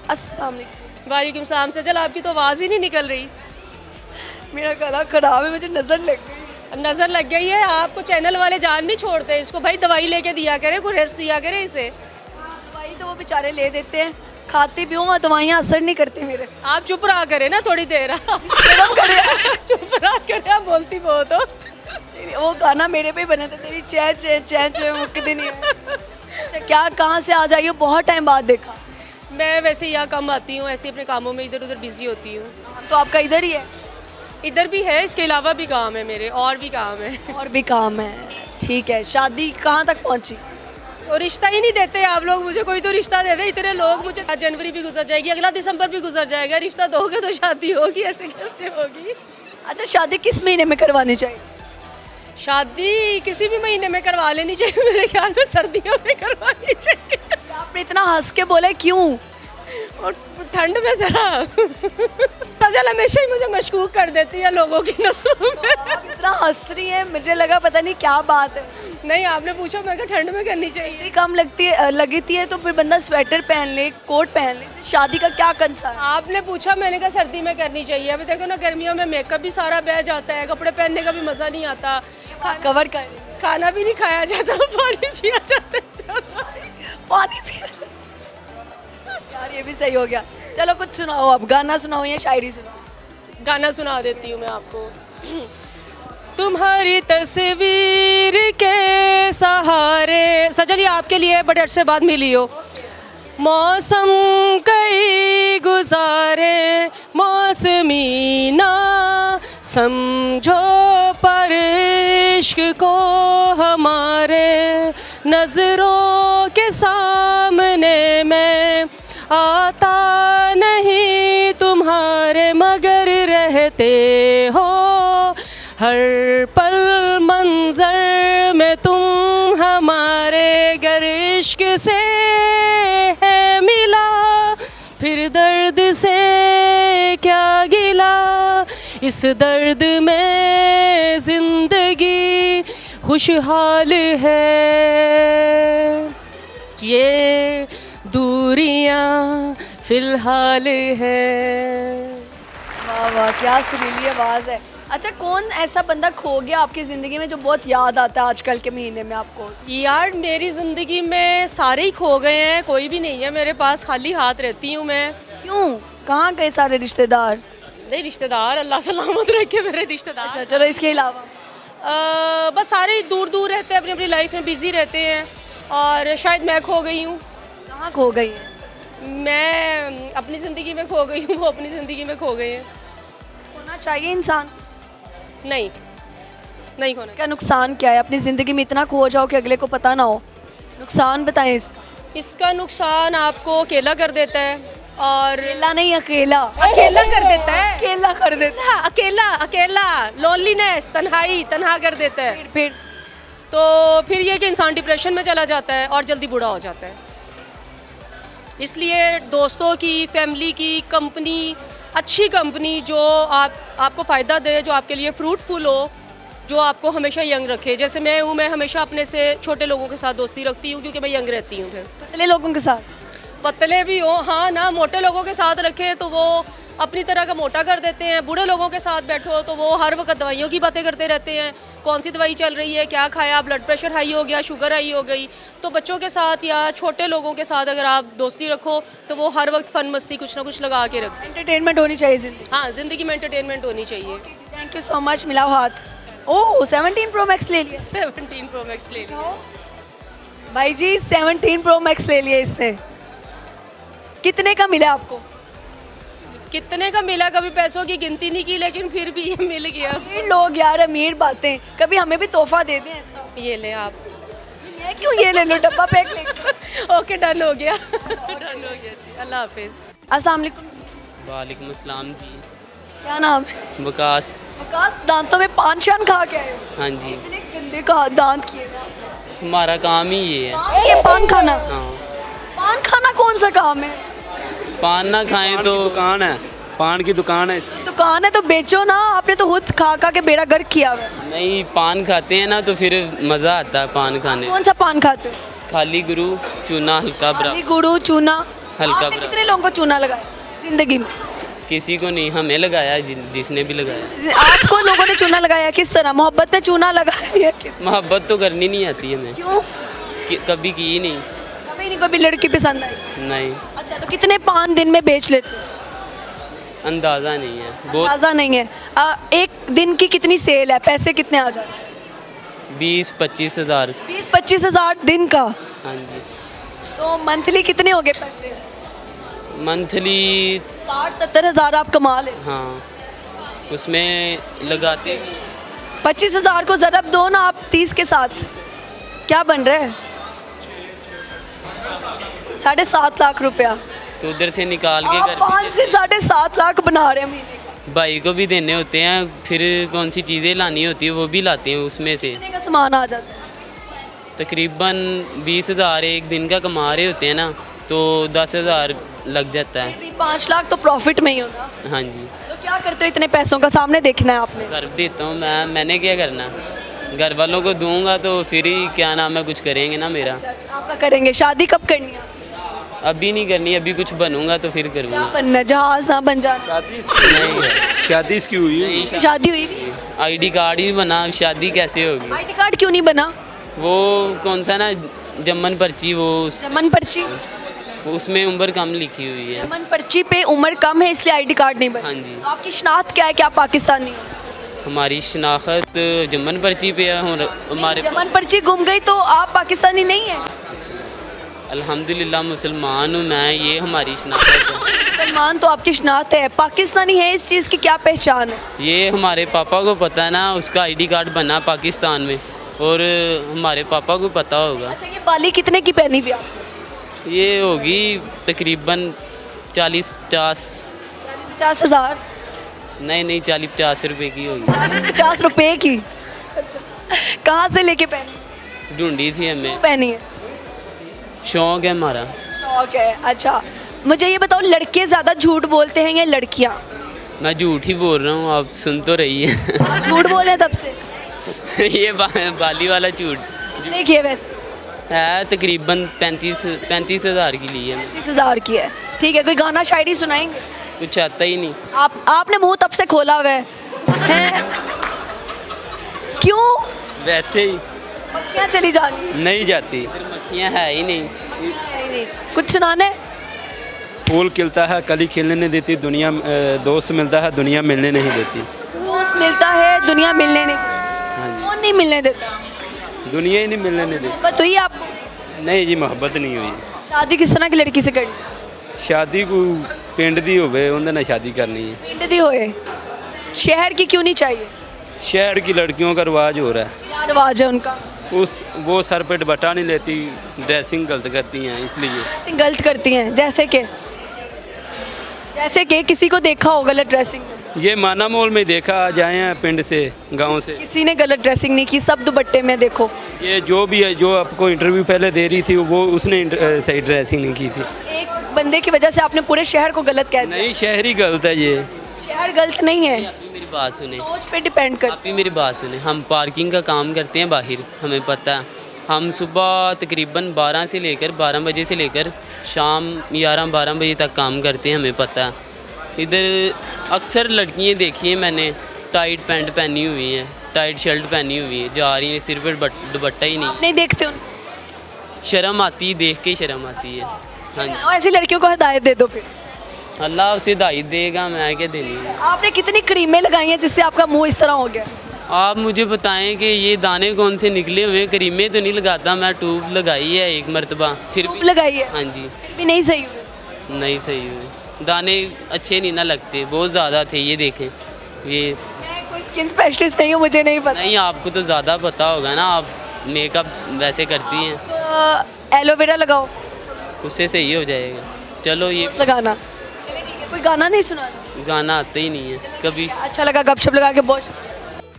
अस्सलाम वालेकुम। वालेकुम सलाम। सजल आपकी तो आवाज़ ही नहीं निकल रही। मेरा गला खराब है, मुझे नज़र लग गई। नज़र लग गई है आपको, चैनल वाले जान नहीं छोड़ते इसको। भाई दवाई लेके दिया करे, कोई रेस्ट दिया करे इसे। दवाई तो वो बेचारे ले देते हैं, खाती भी हूँ, दवाइयाँ असर नहीं करती मेरे। आप चुप रहा करे ना थोड़ी देर। चुप रहा करे, आप बोलती बहुत हो। वो गाना मेरे पे ही बने थे, तेरी चै चै चै चै मुक्कती नहीं है। अच्छा, क्या कहाँ से आ जाइए, बहुत टाइम बाद देखा। मैं वैसे यहाँ कम आती हूँ, ऐसे अपने कामों में इधर उधर बिजी होती हूँ। तो आपका इधर ही है? इधर भी है, इसके अलावा भी काम है मेरे, और भी काम है। और भी काम है, ठीक है। शादी कहाँ तक पहुँची? और रिश्ता ही नहीं देते आप लोग मुझे, कोई तो रिश्ता दे दे। इतने लोग मुझे, जनवरी भी गुजर जाएगी, अगला दिसंबर भी गुजर जाएगा, रिश्ता दोगे तो शादी होगी, ऐसे कैसे होगी? अच्छा, शादी किस महीने में करवानी चाहिए? शादी किसी भी महीने में करवा लेनी चाहिए, मेरे ख्याल में सर्दियों में करवानी चाहिए। आपने इतना हंस के बोला, क्यों? और ठंड में जरा सजल हमेशा ही मुझे मशकूक कर देती है लोगों की नस्लों में। आप इतना हंस रही है, मुझे लगा पता नहीं क्या बात है। नहीं, आपने पूछा, मैं कहा ठंड में करनी चाहिए। सर्दी कम लगती है तो फिर बंदा स्वेटर पहन ले, कोट पहन ले, शादी का क्या कंसर्न? आपने पूछा, मैंने कहा सर्दी में करनी चाहिए। अभी देखो ना, गर्मियों में मेकअप भी सारा बह जाता है, कपड़े पहनने का भी मज़ा नहीं आता, कवर कर, खाना भी नहीं खाया जाता, पानी पिया जाता है, पानी पिया जाता। यार ये भी सही हो गया। चलो कुछ सुनाओ, अब गाना सुनाओ या शायरी सुनाओ। गाना सुना देती हूँ मैं आपको। तुम्हारी तस्वीर के सहारे, सजल ये आपके लिए बड़े अरसे बाद मिली हो। मौसम कई गुजारे मौसमी ना समझो, पर इश्क को हमारे नजरों के सामने में आता नहीं तुम्हारे, मगर रहते हो हर पल मंजर में तुम हमारे। गर इश्क से है मिला फिर दर्द से क्या गिला, इस दर्द में जिंदगी खुशहाल है, ये दूरियां फिलहाल है। वाह वाह, क्या सुरीली आवाज़ है। अच्छा, कौन ऐसा बंदा खो गया आपकी ज़िंदगी में जो बहुत याद आता है आजकल के महीने में आपको? यार मेरी ज़िंदगी में सारे ही खो गए हैं, कोई भी नहीं है मेरे पास, खाली हाथ रहती हूँ मैं। क्यों, कहाँ गए सारे रिश्तेदार? नहीं, रिश्तेदार अल्लाह सलामत रखे मेरे रिश्तेदार। अच्छा चलो, इसके अलावा? बस सारे दूर दूर रहते हैं, अपनी अपनी लाइफ में बिज़ी रहते हैं, और शायद मैं खो गई हूँ। कहाँ खो गई है? मैं अपनी ज़िंदगी में खो गई हूँ, वो अपनी ज़िंदगी में खो गए हैं। होना चाहिए इंसान? नहीं, नहीं होना। इसका नुकसान क्या है? अपनी ज़िंदगी में इतना खो जाओ कि अगले को पता ना हो, नुकसान बताएं इसका। इसका नुकसान आपको अकेला कर देता है, और अकेला नहीं, अकेला अकेला कर देता है, अकेला कर देता हाँ, अकेला अकेला, लोनलीनेस, तन्हाई, तन्हा कर देता है। है। फिर तो फिर ये कि इंसान डिप्रेशन में चला जाता है और जल्दी बूढ़ा हो जाता है। इसलिए दोस्तों की, फैमिली की कंपनी, अच्छी कंपनी जो आपको फ़ायदा दे, जो आपके लिए फ्रूटफुल हो, जो आपको हमेशा यंग रखे। जैसे मैं हूँ, मैं हमेशा अपने से छोटे लोगों के साथ दोस्ती रखती हूँ, क्योंकि मैं यंग रहती हूँ। फिर पतले लोगों के साथ? पतले भी हो, हाँ ना, मोटे लोगों के साथ रखे तो वो अपनी तरह का मोटा कर देते हैं। बूढ़े लोगों के साथ बैठो तो वो हर वक्त दवाइयों की बातें करते रहते हैं, कौन सी दवाई चल रही है, क्या खाया, ब्लड प्रेशर हाई हो गया, शुगर हाई हो गई। तो बच्चों के साथ या छोटे लोगों के साथ अगर आप दोस्ती रखो तो वो हर वक्त फन मस्ती कुछ ना कुछ लगा के रखते हैं। एंटरटेनमेंट होनी चाहिए ज़िंदगी। हाँ, ज़िंदगी में एंटरटेनमेंट होनी चाहिए। Thank you so much. मिलाओ हाथ। ओह, 17 प्रो मैक्स ले लिया 17 प्रो मैक्स ले लिया भाई जी, 17 प्रो मैक्स ले लिया इसने। कितने का मिला आपको? कितने का मिला, कभी पैसों की गिनती नहीं की, लेकिन फिर भी ये मिल गया। अमीर लोग यार, अमीर बातें, कभी हमें भी तोहफा दे दें ऐसा। ये ले आप। मैं क्यों, ये ले लो, डब्बा पैक ले। ओके, डन हो गया। डन हो गया जी, अल्लाह हाफिज़। अस्सलाम वालेकुम जी। वालेकुम अस्सलाम जी। क्या नाम है? वकास। वकास, दांतों में पान शान खा के आए हो? हाँ जी, इतने गंदे दांत किए हुए हैं। हमारा काम ही ये है। काम ये पान खाना? हाँ, पान खाना कौन सा काम है? पान ना खाएं तो दुकान है, पान की दुकान है इसकी। दुकान है तो बेचो ना, आपने तो खुद खा खा के बेड़ा गर्क किया हुआ है। नहीं, पान खाते हैं ना तो फिर मज़ा आता है पान खाने। कौन सा पान खाते हो? खाली गुरु, चूना हल्का खाली बरा, गुड़ू, चूना, हल्का आपने बराबर। कितने लोगों को चूना लगाया जिंदगी में? किसी को नहीं, हमें लगाया जिसने भी लगाया। आपको लोगों ने चूना लगाया किस तरह? मोहब्बत में चूना लगाया किस? मोहब्बत तो करनी नहीं आती हमें, क्यों? कभी की ही नहीं। कभी नहीं कभी लड़की पसंद आई? नहीं, अच्छा, तो कितने पान दिन में बेच लेते हो? अंदाज़ा नहीं है बहुत। अंदाजा नहीं है। एक दिन की कितनी सेल है, पैसे कितने आ जाते हैं? 20-25 हज़ार। 20-25 हज़ार दिन का। हाँ जी। तो मंथली कितने हो गए पैसे? मंथली 60-70 हज़ार आप कमा लेते। हाँ, उसमें लगाते 25 हज़ार को ज़रब दो ना आप 30 के साथ, क्या बन रहा है? 7.5 लाख रुपया। तो उधर से निकाल के आप घर 5 से 7.5 लाख बना रहे हैं महीने का। भाई को भी देने होते हैं, फिर कौन सी चीज़ें लानी होती है वो भी लाते हैं उसमें से। कितने का सामान आ जाता है? तकरीबन 20 हज़ार एक दिन का कमा रहे होते हैं ना, तो 10 हज़ार लग जाता है। फिर भी 5 लाख तो प्रॉफिट में ही होना। हाँ जी। तो क्या करते हो इतने पैसों का? सामने देखना है आपने। कर देता हूँ मैंने क्या करना, घर वालों को दूंगा तो फिर ही क्या नाम है कुछ करेंगे ना मेरा। आपका करेंगे। शादी कब करनी है? अभी नहीं करनी, अभी कुछ बनूंगा तो फिर क्या करूँगा। बनना है? जहाज ना बन जाना? शादी इसकी हुई है। नहीं, शादी हुई नहीं? आईडी कार्ड ही बना, शादी कैसे होगी? आईडी कार्ड क्यों नहीं बना? वो कौन सा ना जमन पर्ची, वो जमन पर्ची? उसमें उम्र कम लिखी हुई है। जमन पर्ची पे उम्र कम है इसलिए आईडी कार्ड नहीं बना। हाँ जी। तो आपकी शनाख्त क्या है कि आप पाकिस्तानी हो? हमारी शनाख्त जमन पर्ची पे है और हमारे जमन पर्ची गुम गई तो आप पाकिस्तानी नहीं है? अल्हम्दुलिल्लाह मुसलमान हूँ मैं, ये हमारी शनाख्त है। सलमान तो आपकी शनाख्त है, पाकिस्तानी है इस चीज़ की क्या पहचान है? ये हमारे पापा को पता है ना, उसका आईडी कार्ड बना पाकिस्तान में, और हमारे पापा को पता होगा। अच्छा, ये बाली कितने की पहनी हुई आप? ये होगी तकरीबन 40-50, 50 हज़ार? नहीं 40-50 रुपए की होगी। 50 रुपए की? अच्छा, कहाँ से लेके पहनी? ढूंढी थी हमें, पहनी है? शौक है हमारा। शौक है। अच्छा, मुझे ये बताओ, लड़के ज़्यादा झूठ बोलते हैं या लड़कियाँ? मैं झूठ ही बोल रहा हूँ, आप सुन तो रही है। आप झूठ बोल रहे हैं तब से। ये बाली वाला झूठ कितने की है वैसे? है, तकरीबन 35 हज़ार की ली है। 30 हज़ार की है। ठीक है, कोई गाना शायरी सुनाएंगे? कुछ आता ही नहीं। आपने मुंह तब से खोला हुआ है हैं? क्यों? वैसे ही मक्खियाँ चली जानी? नहीं जाती। इधर मक्खियाँ है ही नहीं। नहीं। कुछ सुनाने? फूल खिलता है कली खिलने नहीं देती, दुनिया दोस्त मिलता है दुनिया मिलने नहीं देती। दोस्त मिलता है दुनिया मिलने नहीं देती। हाँ जी। कौन नहीं मिलने देता? दुनिया ही नहीं मिलने नहीं देती। मोहब्बत हुई आपको? नहीं जी, मोहब्बत नहीं हुई। शादी किस तरह की लड़की से करनी? शादी को पिंड दी होवे उनके नाल शादी करनी है। पिंड दी होए? शहर की क्यों नहीं चाहिए? शहर की लड़कियों का रिवाज हो रहा है, क्या रिवाज है उनका? वो सर पे दुपट्टा नहीं लेती, ड्रेसिंग गलत करती हैं इसलिए। ऐसे गलत करती हैं जैसे कि किसी को देखा हो गलत ड्रेसिंग में? ये माना मोल में देखा, जाए हैं पिंड से गांव से। किसी ने गलत ड्रेसिंग नहीं की, सब दुपट्टे में देखो। ये जो भी है, जो आपको इंटरव्यू पहले दे रही थी वो उसने सही ड्रेसिंग नहीं की थी। एक बंदे की वजह से आपने पूरे शहर को गलत कह दिया। नहीं, शहरी गलत है ये। शहर गलत नहीं है, आप ही मेरी बात सुने, सोच पे डिपेंड कर। आप ही मेरी बात सुने। हम पार्किंग का काम करते हैं बाहर, हमें पता है। हम सुबह तकरीबन 12 बजे से लेकर शाम 11-12 बजे तक काम करते हैं, हमें पता है। इधर अक्सर लड़कियां देखी हैं मैंने, टाइट पैंट पहनी हुई हैं, टाइट शर्ट पहनी हुई है, जा रही है, सिर पर दुपट्टा ही नहीं। नहीं देखते उन? शर्म आती है, देख के शर्म आती है। हाँ जी, ऐसी लड़कियों को हिदायत दे दो फिर। अल्लाह उसे हिदायत देगा, मैं क्या देनी है। आपने कितनी क्रीमें लगाई हैं जिससे आपका मुंह इस तरह हो गया? आप मुझे बताएं कि ये दाने कौन से निकले हुए हैं। क्रीमें तो नहीं लगाता मैं, ट्यूब लगाई है एक मरतबा, फिर भी लगाई है? हाँ जी, फिर भी नहीं सही हुई? नहीं सही हुए। दाने अच्छे नहीं ना लगते, बहुत ज़्यादा थे। ये देखें, ये मैं कोई स्किन स्पेशलिस्ट नहीं हूँ, मुझे नहीं पता। नहीं, आपको तो ज़्यादा पता होगा ना, आप मेकअप वैसे करती हैं, तो एलोवेरा लगाओ, उससे सही हो जाएगा। चलो, ये लगाना। चलिए ठीक है, कोई गाना नहीं सुना? गाना आता ही नहीं है कभी। अच्छा लगा गपशप लगा के, बहुत